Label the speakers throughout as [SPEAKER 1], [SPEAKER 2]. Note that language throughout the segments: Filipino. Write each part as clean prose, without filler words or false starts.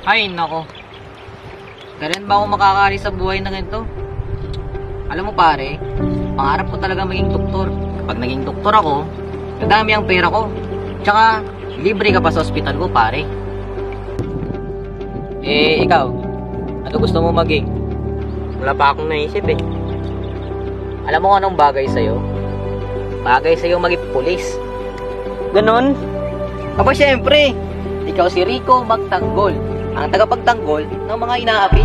[SPEAKER 1] Ay, nako. Kailan ba ako makakari sa buhay na ganito? Alam mo pare, pangarap ko talaga maging doktor. Kapag naging doktor ako, nadami ang pera ko. Tsaka, libre ka pa sa ospital ko pare. Eh, ikaw, ano gusto mo maging?
[SPEAKER 2] Wala pa akong naisip eh.
[SPEAKER 1] Alam mo kung anong bagay sa'yo? Bagay sa'yo maging pulis.
[SPEAKER 2] Ganon?
[SPEAKER 1] Aba syempre, ikaw si Rico Magtanggol, ang tagapagtanggol ng mga inaapi.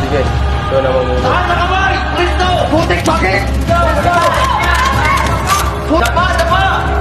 [SPEAKER 2] Sige, ito naman muna.
[SPEAKER 3] Saan na kamay? Kristo! Putik bakit? Dapa! Dapa!